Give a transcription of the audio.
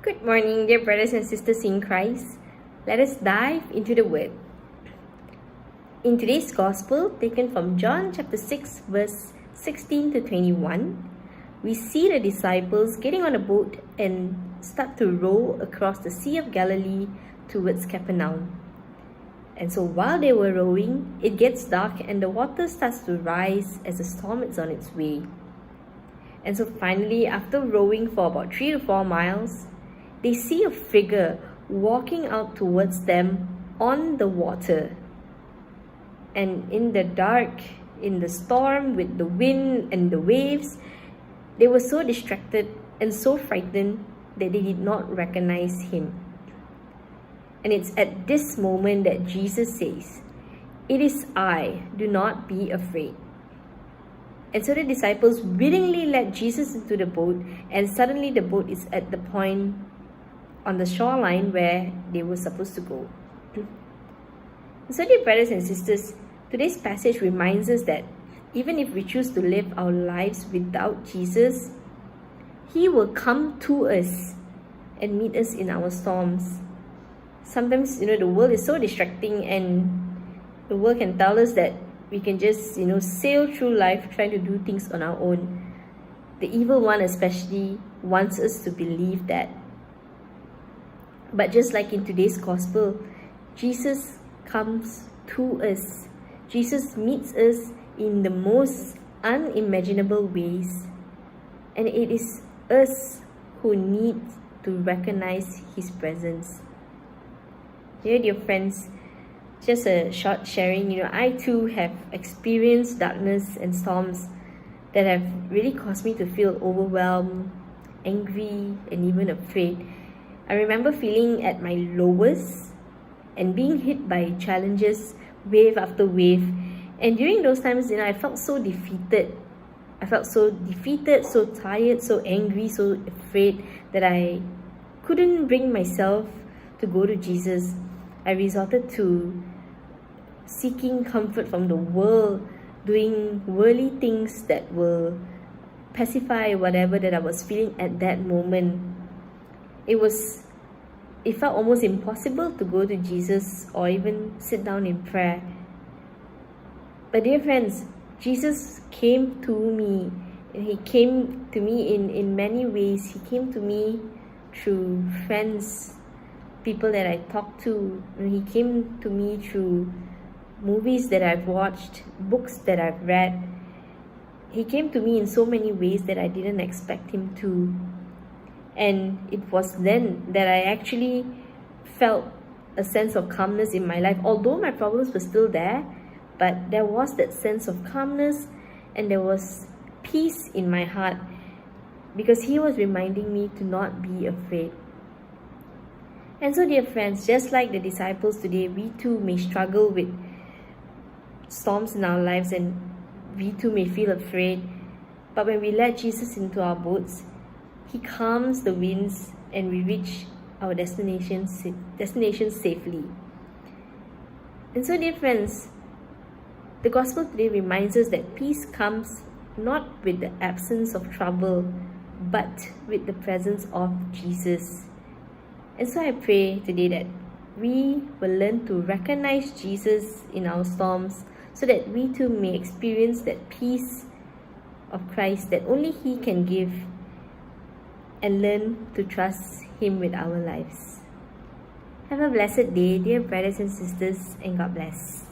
Good morning, dear brothers and sisters in Christ. Let us dive into the Word. In today's Gospel, taken from John chapter 6, verse 16 to 21, we see the disciples getting on a boat and start to row across the Sea of Galilee towards Capernaum. And so while they were rowing, it gets dark and the water starts to rise as the storm is on its way. And so finally, after rowing for about 3 to 4 miles, they see a figure walking out towards them on the water. And in the dark, in the storm, with the wind and the waves, they were so distracted and so frightened that they did not recognize him. And it's at this moment that Jesus says, "It is I, do not be afraid." And so the disciples willingly let Jesus into the boat, and suddenly the boat is at the point on the shoreline where they were supposed to go. So dear brothers and sisters, today's passage reminds us that even if we choose to live our lives without Jesus, He will come to us and meet us in our storms. Sometimes, the world is so distracting, and the world can tell us that we can just, sail through life trying to do things on our own. The evil one especially wants us to believe that. But just like in today's Gospel, Jesus comes to us. Jesus meets us in the most unimaginable ways. And it is us who need to recognize His presence. Dear friends, just a short sharing, I too have experienced darkness and storms that have really caused me to feel overwhelmed, angry, and even afraid. I remember feeling at my lowest and being hit by challenges wave after wave. And during those times, I felt so defeated. I felt so defeated, so tired, so angry, so afraid that I couldn't bring myself to go to Jesus. I resorted to seeking comfort from the world, doing worldly things that will pacify whatever that I was feeling at that moment. It felt almost impossible to go to Jesus or even sit down in prayer. But dear friends, Jesus came to me, and He came to me in many ways. He came to me through friends, people that I talked to, and He came to me through movies that I've watched, books that I've read. He came to me in so many ways that I didn't expect Him to. And it was then that I actually felt a sense of calmness in my life. Although my problems were still there, but there was that sense of calmness and there was peace in my heart because He was reminding me to not be afraid. And so, dear friends, just like the disciples today, we too may struggle with storms in our lives and we too may feel afraid. But when we let Jesus into our boats, He calms the winds and we reach our destination safely. And so, dear friends, the Gospel today reminds us that peace comes not with the absence of trouble, but with the presence of Jesus. And so I pray today that we will learn to recognize Jesus in our storms so that we too may experience that peace of Christ that only He can give, and learn to trust Him with our lives. Have a blessed day, dear brothers and sisters, and God bless.